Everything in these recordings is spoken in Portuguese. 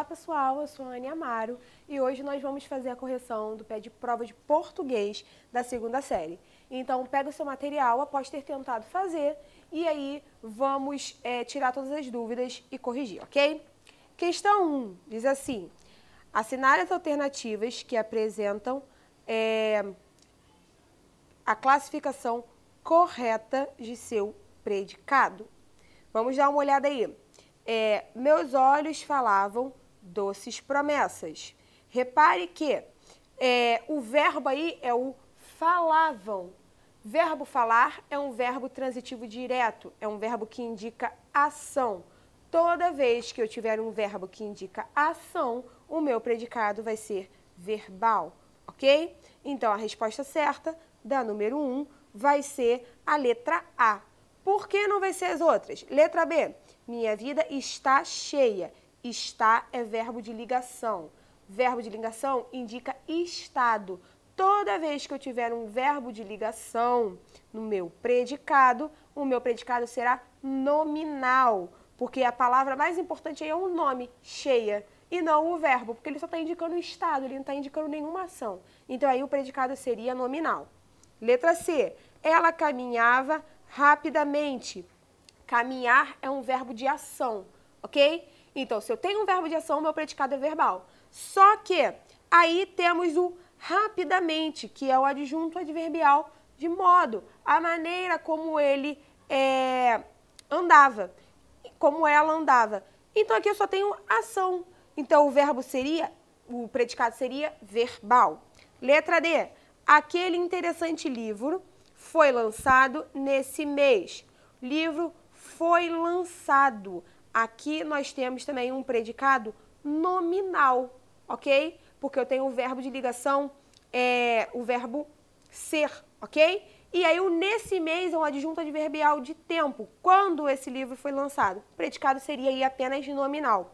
Olá pessoal, eu sou a Anne Amaro e hoje nós vamos fazer a correção do pé de prova de português da segunda série. Então pega o seu material após ter tentado fazer e aí vamos tirar todas as dúvidas e corrigir, ok? Questão 1 diz assim: assinale as alternativas que apresentam a classificação correta de seu predicado. Vamos dar uma olhada aí. Meus olhos falavam doces promessas. Repare que o verbo aí é o falavam. Verbo falar é um verbo transitivo direto, é um verbo que indica ação. Toda vez que eu tiver um verbo que indica ação, o meu predicado vai ser verbal, ok? Então, a resposta certa da número 1 vai ser a letra A. Por que não vai ser as outras? Letra B. Minha vida está cheia. Está é verbo de ligação. Verbo de ligação indica estado. Toda vez que eu tiver um verbo de ligação no meu predicado, o meu predicado será nominal. Porque a palavra mais importante aí é o nome, cheia, e não o verbo, porque ele só está indicando o estado, ele não está indicando nenhuma ação. Então aí o predicado seria nominal. Letra C. Ela caminhava rapidamente. Caminhar é um verbo de ação, ok? Então, se eu tenho um verbo de ação, meu predicado é verbal. Só que aí temos o rapidamente, que é o adjunto adverbial de modo, a maneira como ele andava, como ela andava. Então, aqui eu só tenho ação. Então, o predicado seria verbal. Letra D. Aquele interessante livro foi lançado nesse mês. Livro foi lançado. Aqui nós temos também um predicado nominal, ok? Porque eu tenho o verbo de ligação, o verbo ser, ok? E aí o nesse mês é um adjunto adverbial de tempo. Quando esse livro foi lançado? O predicado seria aí apenas nominal.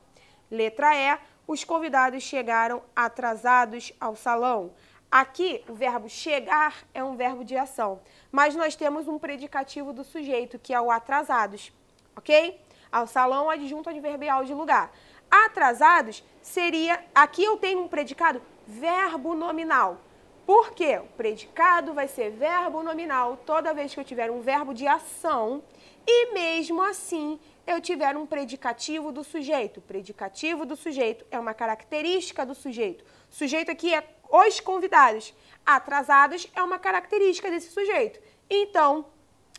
Letra E. Os convidados chegaram atrasados ao salão. Aqui, o verbo chegar é um verbo de ação, mas nós temos um predicativo do sujeito, que é o atrasados, ok? Ao salão, adjunto adverbial de lugar. Atrasados seria, aqui eu tenho um predicado verbo nominal. Por quê? O predicado vai ser verbo nominal toda vez que eu tiver um verbo de ação e mesmo assim eu tiver um predicativo do sujeito. Predicativo do sujeito é uma característica do sujeito. O sujeito aqui é os convidados. Atrasados é uma característica desse sujeito. Então,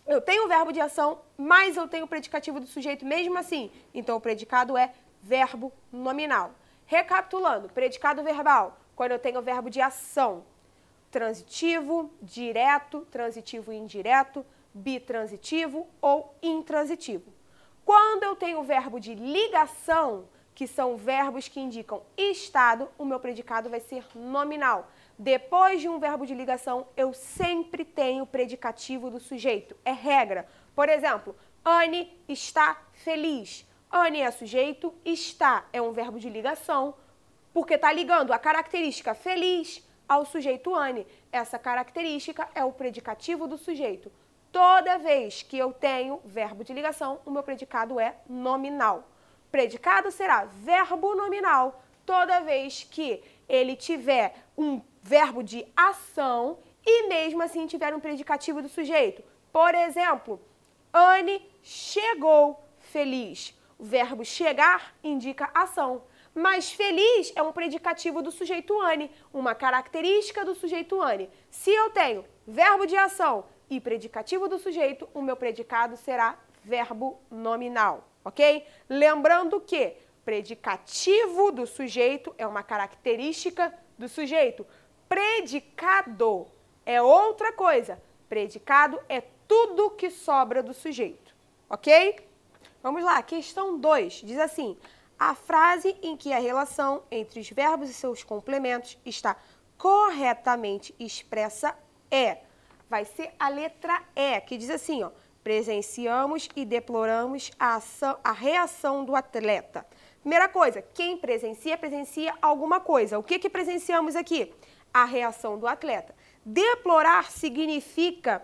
eu tenho o verbo de ação, mas eu tenho o predicativo do sujeito mesmo assim. Então, o predicado é verbo nominal. Recapitulando, predicado verbal, quando eu tenho o verbo de ação, transitivo, direto, transitivo e indireto, bitransitivo ou intransitivo. Quando eu tenho o verbo de ligação, que são verbos que indicam estado, o meu predicado vai ser nominal. Depois de um verbo de ligação, eu sempre tenho o predicativo do sujeito. É regra. Por exemplo, Anne está feliz. Anne é sujeito, está é um verbo de ligação, porque está ligando a característica feliz ao sujeito Anne. Essa característica é o predicativo do sujeito. Toda vez que eu tenho verbo de ligação, o meu predicado é nominal. Predicado será verbo nominal toda vez que ele tiver um verbo de ação e mesmo assim tiver um predicativo do sujeito. Por exemplo, Anne chegou feliz. O verbo chegar indica ação, mas feliz é um predicativo do sujeito Anne, uma característica do sujeito Anne. Se eu tenho verbo de ação e predicativo do sujeito, o meu predicado será verbo nominal, ok? Lembrando que predicativo do sujeito é uma característica do sujeito. Predicado é outra coisa. Predicado é tudo que sobra do sujeito, ok? Vamos lá, questão 2. Diz assim: a frase em que a relação entre os verbos e seus complementos está corretamente expressa vai ser a letra E, que diz assim, ó: presenciamos e deploramos a reação do atleta. Primeira coisa, quem presencia, presencia alguma coisa. O que presenciamos aqui? A reação do atleta. Deplorar significa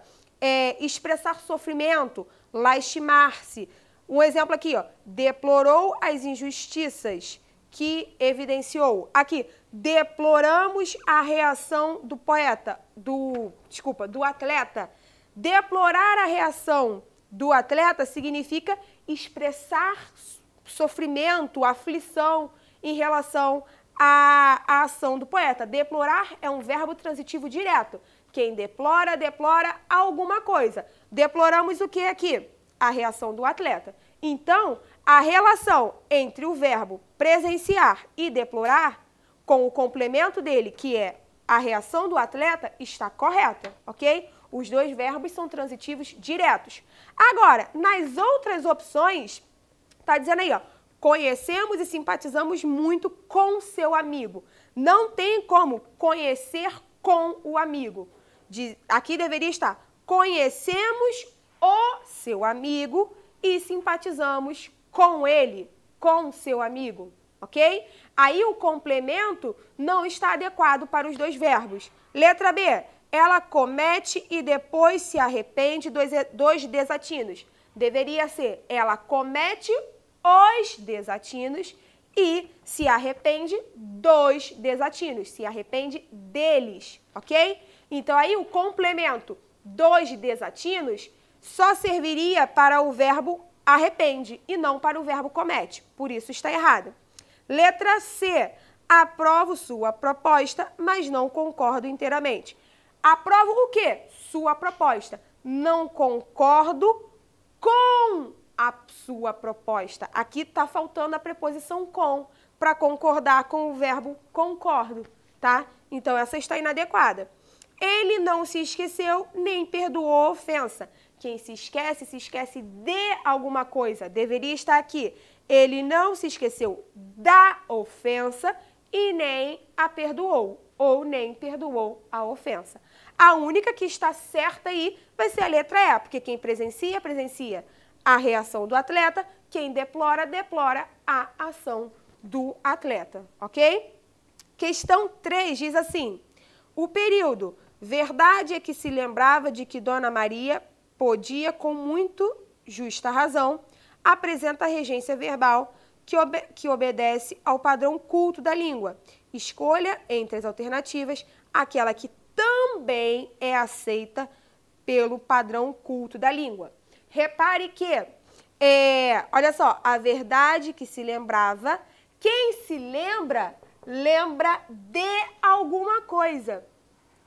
expressar sofrimento, lastimar-se. Um exemplo aqui, ó: deplorou as injustiças que evidenciou. Aqui, deploramos a reação do poeta, do atleta. Deplorar a reação do atleta significa expressar sofrimento, aflição em relação à ação do poeta. Deplorar é um verbo transitivo direto. Quem deplora, deplora alguma coisa. Deploramos o que aqui? A reação do atleta. Então, a relação entre o verbo presenciar e deplorar, com o complemento dele, que é a reação do atleta, está correta, ok? Os dois verbos são transitivos diretos. Agora, nas outras opções, tá dizendo aí, ó, conhecemos e simpatizamos muito com seu amigo. Não tem como conhecer com o amigo. Aqui deveria estar, conhecemos o seu amigo e simpatizamos com ele, com seu amigo, ok? Aí o complemento não está adequado para os dois verbos. Letra B, ela comete e depois se arrepende dos desatinos. Deveria ser, ela comete os desatinos e se arrepende dos desatinos, se arrepende deles, ok? Então aí o complemento dos desatinos só serviria para o verbo arrepende e não para o verbo comete. Por isso está errado. Letra C. Aprovo sua proposta, mas não concordo inteiramente. Aprovo o quê? Sua proposta. Não concordo com a sua proposta. Aqui está faltando a preposição com para concordar com o verbo concordo, tá? Então essa está inadequada. Ele não se esqueceu nem perdoou a ofensa. Quem se esquece de alguma coisa. Deveria estar aqui. Ele não se esqueceu da ofensa e nem a perdoou, ou nem perdoou a ofensa. A única que está certa aí vai ser a letra E, porque quem presencia, presencia a reação do atleta, quem deplora, deplora a ação do atleta, ok? Questão 3 diz assim, o período, verdade é que se lembrava de que Dona Maria podia, com muito justa razão, apresenta a regência verbal que obedece ao padrão culto da língua. Escolha entre as alternativas aquela que também é aceita pelo padrão culto da língua. Repare que, olha só, a verdade que se lembrava, quem se lembra, lembra de alguma coisa,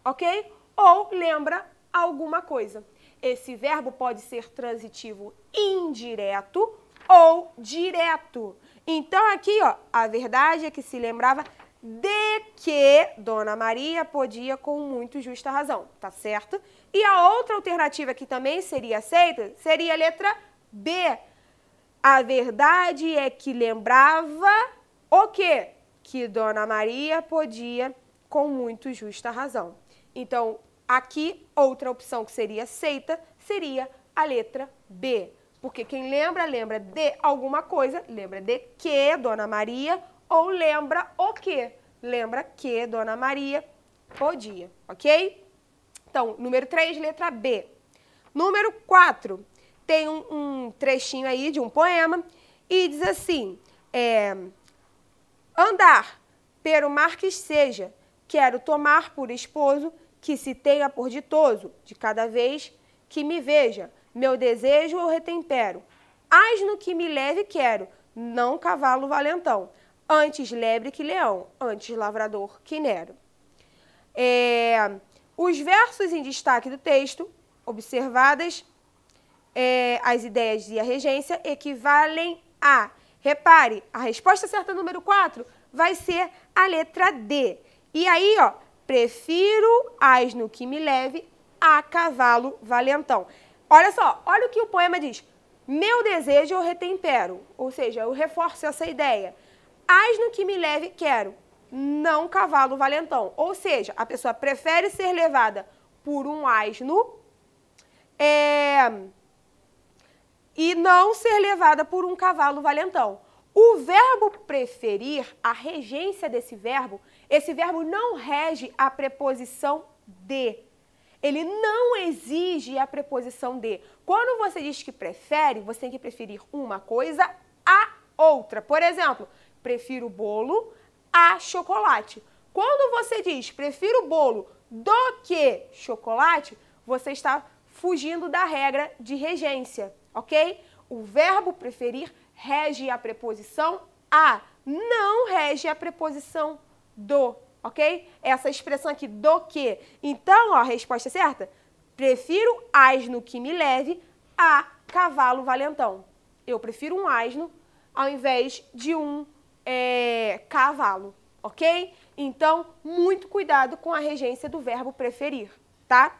ok? Ou lembra alguma coisa. Esse verbo pode ser transitivo indireto ou direto. Então, aqui, ó, a verdade é que se lembrava de que Dona Maria podia com muito justa razão, tá certo? E a outra alternativa que também seria aceita seria a letra B. A verdade é que lembrava o quê? Que Dona Maria podia com muito justa razão. Então, aqui, outra opção que seria aceita seria a letra B. Porque quem lembra, lembra de alguma coisa, lembra de que Dona Maria, ou lembra o quê? Lembra que Dona Maria podia, ok? Então, número 3, letra B. Número 4, tem um trechinho aí de um poema e diz assim, andar, pero mar que seja, quero tomar por esposo, que se tenha por ditoso, de cada vez que me veja, meu desejo eu retempero, asno que me leve quero, não cavalo valentão, antes lebre que leão, antes lavrador que Nero. Os versos em destaque do texto, observadas as ideias e a regência, equivalem a, repare, a resposta certa número 4 vai ser a letra D. E aí, ó, prefiro asno que me leve a cavalo valentão. Olha só, olha o que o poema diz. Meu desejo eu retempero, ou seja, eu reforço essa ideia. Asno que me leve quero, não cavalo valentão. Ou seja, a pessoa prefere ser levada por um asno e não ser levada por um cavalo valentão. O verbo preferir, a regência desse verbo, esse verbo não rege a preposição de. Ele não exige a preposição de. Quando você diz que prefere, você tem que preferir uma coisa a outra. Por exemplo, prefiro bolo a chocolate. Quando você diz prefiro bolo do que chocolate, você está fugindo da regra de regência, ok? O verbo preferir rege a preposição a, não rege a preposição do, ok? Essa expressão aqui, do que. Então, ó, a resposta certa, prefiro asno que me leve a cavalo valentão. Eu prefiro um asno ao invés de um cavalo, ok? Então, muito cuidado com a regência do verbo preferir, tá?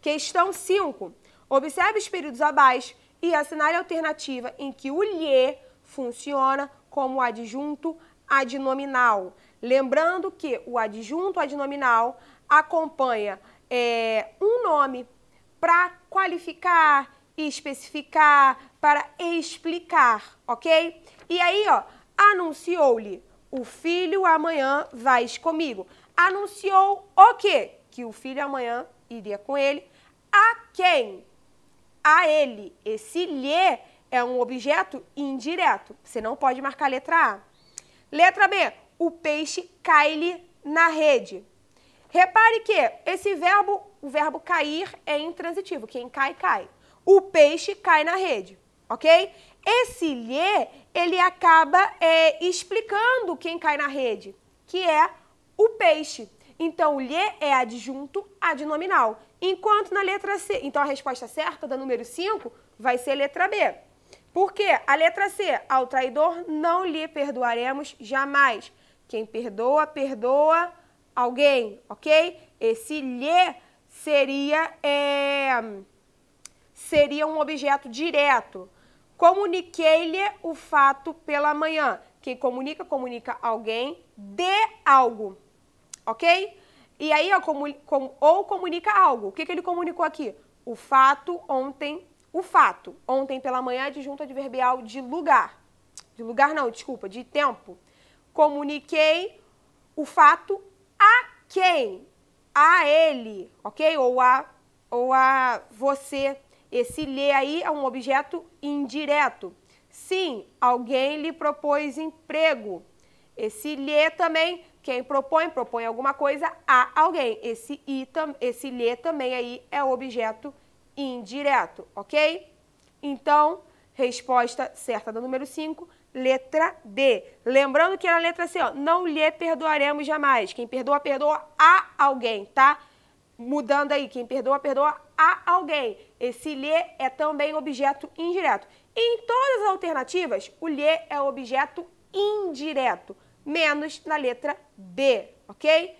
Questão 5. Observe os períodos abaixo e assinale a alternativa em que o lhe funciona como adjunto adnominal. Lembrando que o adjunto adnominal acompanha um nome para qualificar, especificar, para explicar, ok? E aí, ó, anunciou-lhe, o filho amanhã vais comigo. Anunciou o quê? Que o filho amanhã iria com ele. A quem? A ele. Esse lhe é um objeto indireto. Você não pode marcar a letra A. Letra B. O peixe cai-lhe na rede. Repare que esse verbo, o verbo cair é intransitivo. Quem cai, cai. O peixe cai na rede, ok? Esse lhe, ele acaba explicando quem cai na rede, que é o peixe. Então, o lhe é adjunto adnominal. Enquanto na letra C, então a resposta certa da número 5 vai ser letra B. Por quê? A letra C, ao traidor não lhe perdoaremos jamais. Quem perdoa, perdoa alguém, ok? Esse lhe seria um objeto direto. Comuniquei-lhe o fato pela manhã. Quem comunica, comunica alguém de algo, ok? E aí, ó, ou comunica algo. O que ele comunicou aqui? O fato ontem, ontem pela manhã, adjunto adverbial de lugar. De lugar não, desculpa, de tempo. Comuniquei o fato a quem? A ele, ok? Ou a você. Esse lhe aí é um objeto indireto. Sim, alguém lhe propôs emprego. Esse lhe também, quem propõe alguma coisa a alguém. Esse lhe também aí é objeto indireto, ok? Então, resposta certa do número 5, letra D. Lembrando que na letra C, ó, não lhe perdoaremos jamais. Quem perdoa, perdoa a alguém, tá? Mudando aí, quem perdoa, perdoa a alguém. Esse lhe é também objeto indireto. Em todas as alternativas, o lhe é objeto indireto, menos na letra B, ok?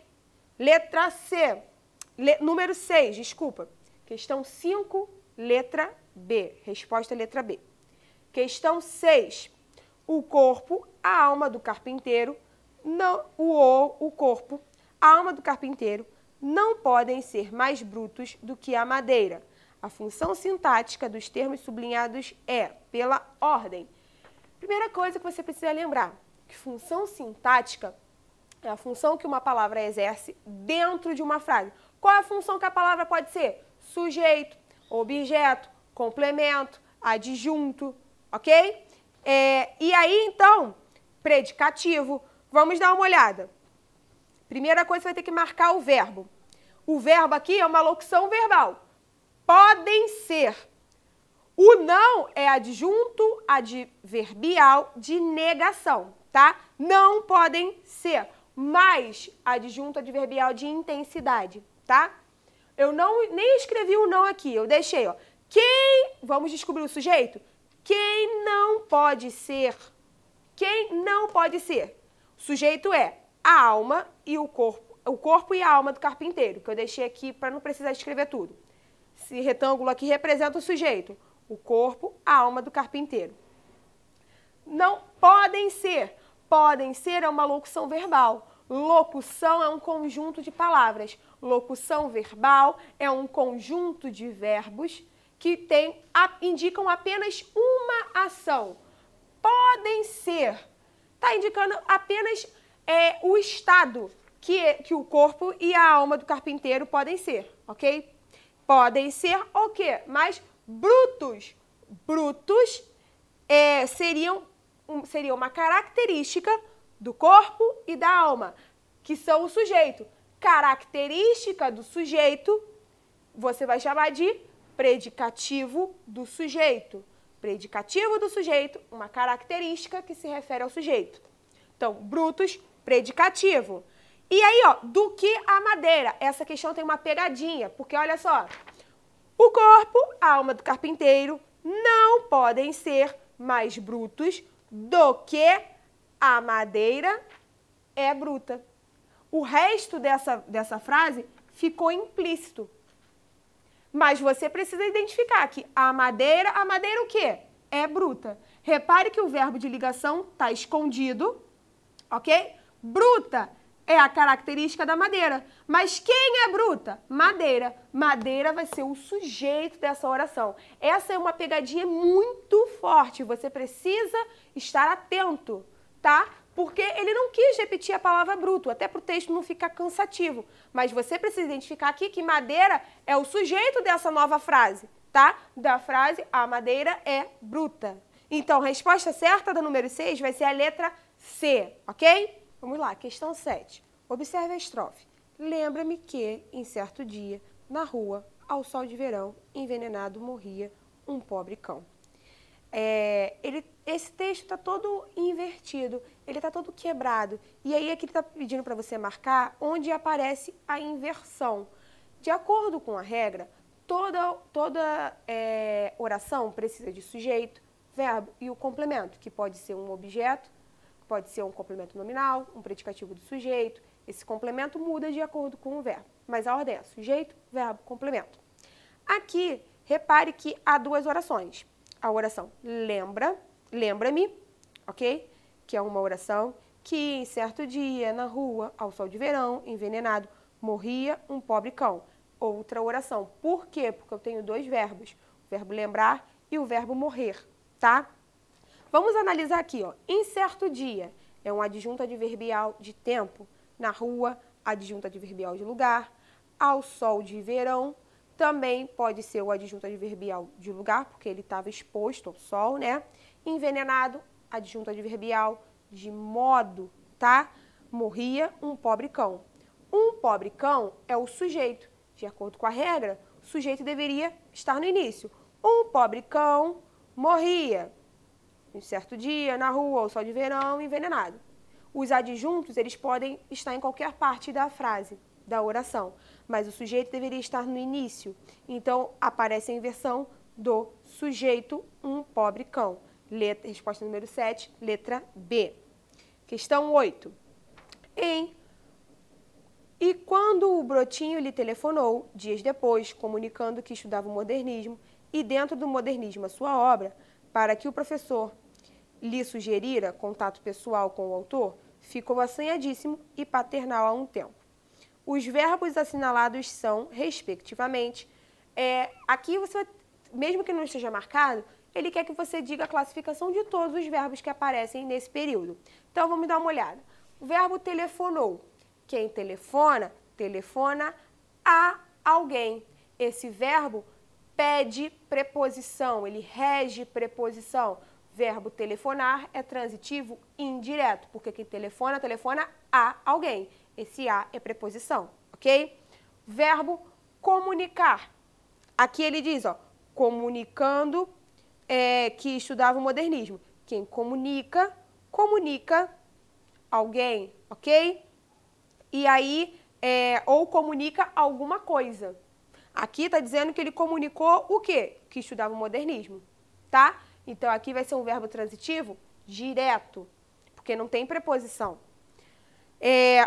Letra C, número 6, desculpa. Questão 5, letra B. Resposta letra B. Questão 6. O corpo, a alma do carpinteiro, o corpo, a alma do carpinteiro, não podem ser mais brutos do que a madeira. A função sintática dos termos sublinhados é pela ordem. Primeira coisa que você precisa lembrar, que função sintática é a função que uma palavra exerce dentro de uma frase. Qual é a função que a palavra pode ser? Sujeito, objeto, complemento, adjunto, ok? E aí, então, predicativo. Vamos dar uma olhada. Primeira coisa, você vai ter que marcar o verbo. O verbo aqui é uma locução verbal. Podem ser. O não é adjunto adverbial de negação, tá? Não podem ser. Mas adjunto adverbial de intensidade, tá? Eu nem escrevi o não aqui, eu deixei, ó. Vamos descobrir o sujeito? Quem não pode ser? Quem não pode ser? O sujeito é a alma e o corpo e a alma do carpinteiro, que eu deixei aqui para não precisar escrever tudo. Esse retângulo aqui representa o sujeito, o corpo, a alma do carpinteiro. Não podem ser. Podem ser é uma locução verbal. Locução é um conjunto de palavras. Locução verbal é um conjunto de verbos que indicam apenas uma ação. Podem ser. Está indicando apenas o estado que o corpo e a alma do carpinteiro podem ser, ok? Podem ser o quê? Mas brutos. Brutos seriam seria uma característica do corpo e da alma, que são o sujeito. Característica do sujeito, você vai chamar de predicativo do sujeito. Predicativo do sujeito, uma característica que se refere ao sujeito. Então, brutus, predicativo. E aí, ó, do que a madeira? Essa questão tem uma pegadinha, porque olha só, o corpo, a alma do carpinteiro não podem ser mais brutos do que a madeira é bruta. O resto dessa frase ficou implícito. Mas você precisa identificar que a madeira o quê? É bruta. Repare que o verbo de ligação está escondido, ok? Bruta é a característica da madeira. Mas quem é bruta? Madeira. Madeira vai ser o sujeito dessa oração. Essa é uma pegadinha muito forte. Você precisa estar atento, tá? Porque ele não quis repetir a palavra bruto, até para o texto não ficar cansativo. Mas você precisa identificar aqui que madeira é o sujeito dessa nova frase, tá? Da frase, a madeira é bruta. Então, a resposta certa da número 6 vai ser a letra C, ok? Vamos lá, questão 7. Observe a estrofe. Lembra-me que, em certo dia, na rua, ao sol de verão, envenenado morria um pobre cão. Esse texto está todo invertido, ele está todo quebrado. E aí aqui ele está pedindo para você marcar onde aparece a inversão. De acordo com a regra, toda oração precisa de sujeito, verbo e o complemento, que pode ser um objeto, pode ser um complemento nominal, um predicativo do sujeito. Esse complemento muda de acordo com o verbo, mas a ordem é sujeito, verbo, complemento. Aqui, repare que há duas orações. A oração lembra-me, ok? Que é uma oração que em certo dia, na rua, ao sol de verão, envenenado, morria um pobre cão. Outra oração. Por quê? Porque eu tenho dois verbos, o verbo lembrar e o verbo morrer, tá? Vamos analisar aqui, ó. Em certo dia é um adjunto adverbial de tempo, na rua, adjunto adverbial de lugar, ao sol de verão, também pode ser o adjunto adverbial de lugar, porque ele estava exposto ao sol, né? Envenenado, adjunto adverbial de modo, tá? Morria um pobre cão. Um pobre cão é o sujeito. De acordo com a regra, o sujeito deveria estar no início. Um pobre cão morria em certo dia, na rua, ao sol de verão, envenenado. Os adjuntos, eles podem estar em qualquer parte da frase, da oração, mas o sujeito deveria estar no início. Então, aparece a inversão do sujeito, um pobre cão. Resposta número 7, letra B. Questão 8. E quando o Brotinho lhe telefonou, dias depois, comunicando que estudava o modernismo e dentro do modernismo a sua obra, para que o professor lhe sugerira contato pessoal com o autor, ficou assanhadíssimo e paternal a um tempo. Os verbos assinalados são, respectivamente, aqui você, mesmo que não esteja marcado, ele quer que você diga a classificação de todos os verbos que aparecem nesse período. Então, vamos dar uma olhada. O verbo telefonou. Quem telefona, telefona a alguém. Esse verbo pede preposição, ele rege preposição. Verbo telefonar é transitivo indireto, porque quem telefona, telefona a alguém. Esse a é preposição, ok? Verbo comunicar. Aqui ele diz, ó, comunicando que estudava o modernismo. Quem comunica, comunica alguém, ok? E aí, ou comunica alguma coisa. Aqui está dizendo que ele comunicou o quê? Que estudava o modernismo, tá? Então, aqui vai ser um verbo transitivo direto, porque não tem preposição.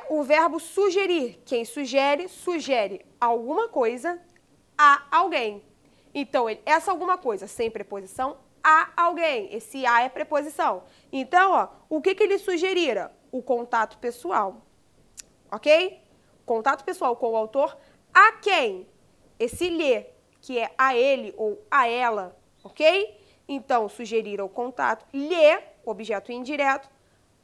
O verbo sugerir. Quem sugere, sugere alguma coisa a alguém. Então, essa alguma coisa sem preposição a alguém. Esse a é preposição. Então, ó, o que ele sugerira? O contato pessoal. Ok? Contato pessoal com o autor a quem? Esse lhe, que é a ele ou a ela. Ok? Então, sugerir o contato, lhe, objeto indireto,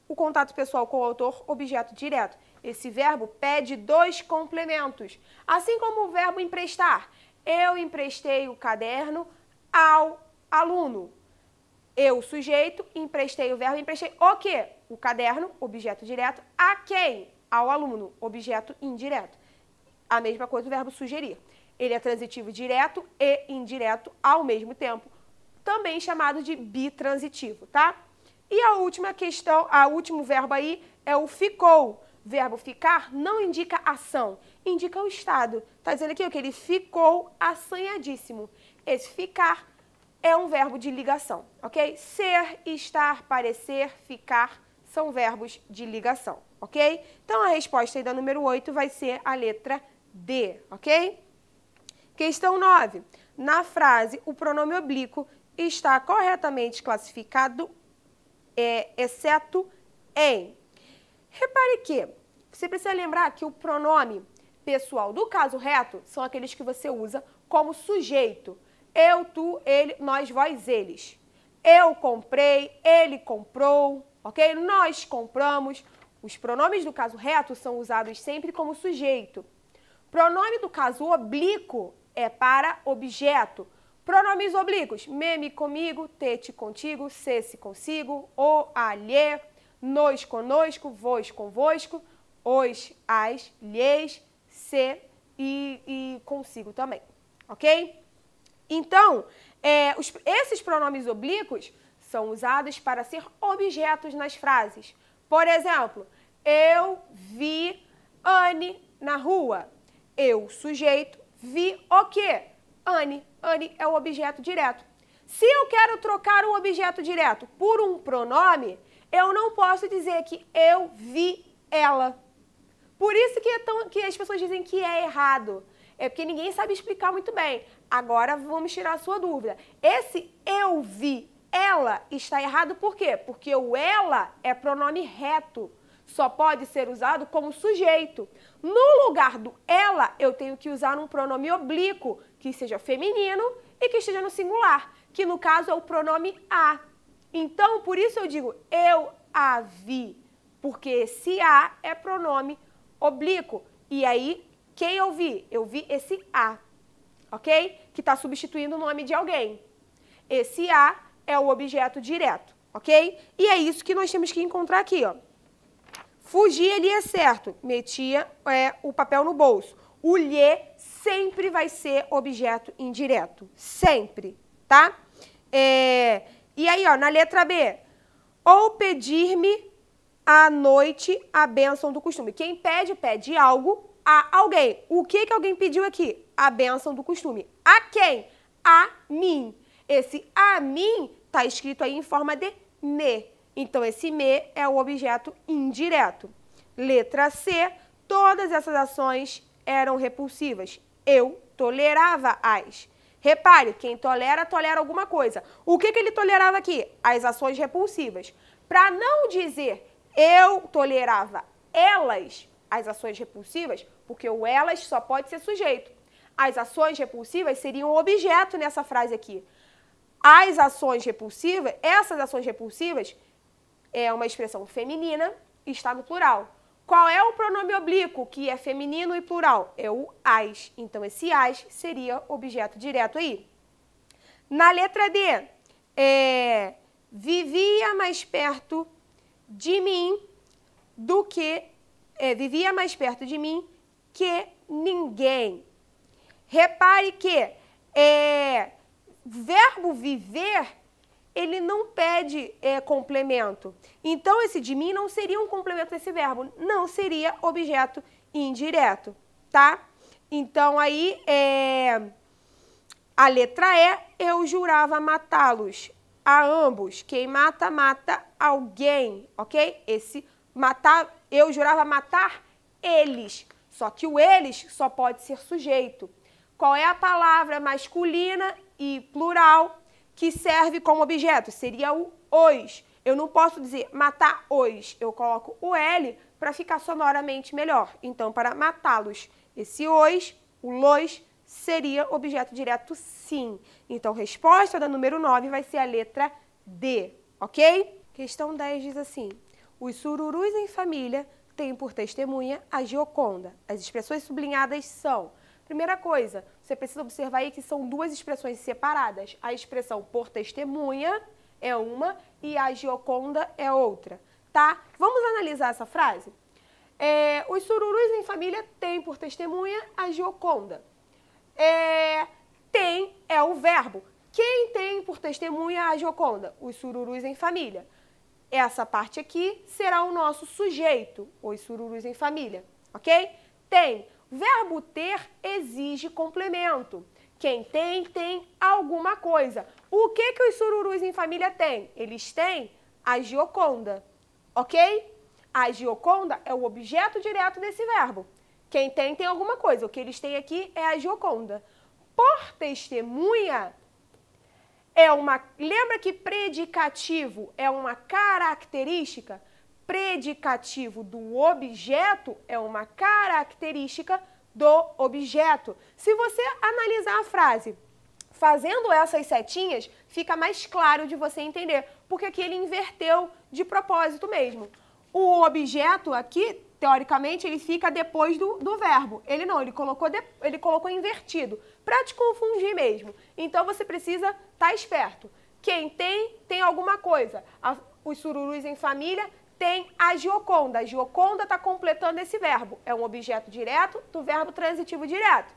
o contato pessoal com o autor, objeto direto. Esse verbo pede dois complementos, assim como o verbo emprestar. Eu emprestei o caderno ao aluno. Eu, sujeito, emprestei o verbo, emprestei o quê? O caderno, objeto direto. A quem? Ao aluno, objeto indireto. A mesma coisa do verbo sugerir. Ele é transitivo direto e indireto ao mesmo tempo, também chamado de bitransitivo, tá? E a última questão, o último verbo aí é o ficou. Verbo ficar não indica ação, indica o estado. Tá dizendo aqui que ele ficou assanhadíssimo. Esse ficar é um verbo de ligação, ok? Ser, estar, parecer, ficar são verbos de ligação, ok? Então, a resposta aí da número 8 vai ser a letra D, ok? Questão 9. Na frase, o pronome oblíquo está corretamente classificado, exceto em. Repare que você precisa lembrar que o pronome pessoal do caso reto são aqueles que você usa como sujeito. Eu, tu, ele, nós, vós, eles. Eu comprei, ele comprou, ok? Nós compramos. Os pronomes do caso reto são usados sempre como sujeito. Pronome do caso oblíquo é para objeto. Pronomes oblíquos, me comigo, te contigo, se consigo, o, a, lhe, nos conosco, vos convosco, os, as, lhes, se e consigo também, ok? Então, esses pronomes oblíquos são usados para ser objetos nas frases. Por exemplo, eu vi Anne na rua. Eu, sujeito, vi o quê? Anne. Anne é o objeto direto. Se eu quero trocar o objeto direto por um pronome, eu não posso dizer que eu vi ela. Por isso que as pessoas dizem que é errado. É porque ninguém sabe explicar muito bem. Agora vamos tirar a sua dúvida. Esse eu vi ela está errado por quê? Porque o ela é pronome reto. Só pode ser usado como sujeito. No lugar do ela, eu tenho que usar um pronome oblíquo, que seja feminino e que esteja no singular, que no caso é o pronome a. Então, por isso eu digo eu a vi, porque esse a é pronome oblíquo. E aí, quem eu vi? Eu vi esse a, ok? Que está substituindo o nome de alguém. Esse a é o objeto direto, ok? E é isso que nós temos que encontrar aqui, ó. Fugir ali é certo, metia o papel no bolso. O lhe sempre vai ser objeto indireto, sempre, tá? E aí, ó, na letra B, ou pedir-me à noite a bênção do costume. Quem pede, pede algo a alguém. O que alguém pediu aqui? A bênção do costume. A quem? A mim. Esse a mim está escrito aí em forma de me. Então, esse me é o objeto indireto. Letra C, todas essas ações eram repulsivas. Eu tolerava-as. Repare, quem tolera, tolera alguma coisa. O que ele tolerava aqui? As ações repulsivas. Para não dizer eu tolerava elas, as ações repulsivas, porque o elas só pode ser sujeito. As ações repulsivas seriam objeto nessa frase aqui. As ações repulsivas, essas ações repulsivas, é uma expressão feminina e está no plural. Qual é o pronome oblíquo que é feminino e plural? É o as. Então, esse as seria objeto direto aí. Na letra D, vivia mais perto de mim do que... vivia mais perto de mim que ninguém. Repare que verbo viver, ele não pede complemento. Então, esse de mim não seria um complemento desse verbo. Não seria objeto indireto, tá? Então, aí, a letra E, eu jurava matá-los a ambos. Quem mata, mata alguém, ok? Esse matar, eu jurava matar eles. Só que o eles só pode ser sujeito. Qual é a palavra masculina e plural que serve como objeto? Seria o os. Eu não posso dizer matar os. Eu coloco o L para ficar sonoramente melhor. Então, para matá-los, esse os, o los, seria objeto direto sim. Então, resposta da número 9 vai ser a letra D, ok? Questão 10 diz assim: os sururus em família têm por testemunha a Gioconda. As expressões sublinhadas são... Primeira coisa, você precisa observar aí que são duas expressões separadas. A expressão por testemunha é uma e a Gioconda é outra, tá? Vamos analisar essa frase? Os sururus em família têm por testemunha a Gioconda. Tem é o verbo. Quem tem por testemunha a Gioconda? Os sururus em família. Essa parte aqui será o nosso sujeito, os sururus em família, ok? Tem. O verbo ter exige complemento. Quem tem, tem alguma coisa. O que os sururus em família têm? Eles têm a Gioconda, ok? A Gioconda é o objeto direto desse verbo. Quem tem, tem alguma coisa. O que eles têm aqui é a Gioconda. Por testemunha é uma... Lembra que predicativo é uma característica? Predicativo do objeto é uma característica do objeto. Se você analisar a frase fazendo essas setinhas, fica mais claro de você entender, porque aqui ele inverteu de propósito mesmo. O objeto aqui, teoricamente, ele fica depois do verbo. Ele não, ele colocou invertido, para te confundir mesmo. Então, você precisa estar esperto. Quem tem, tem alguma coisa. Os sururus em família tem a Gioconda. A Gioconda está completando esse verbo. É um objeto direto do verbo transitivo direto.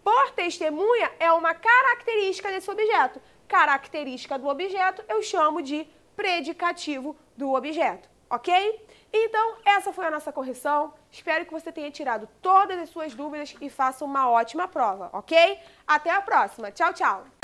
Por testemunha é uma característica desse objeto. Característica do objeto eu chamo de predicativo do objeto, ok? Então, essa foi a nossa correção. Espero que você tenha tirado todas as suas dúvidas e faça uma ótima prova, ok? Até a próxima. Tchau, tchau!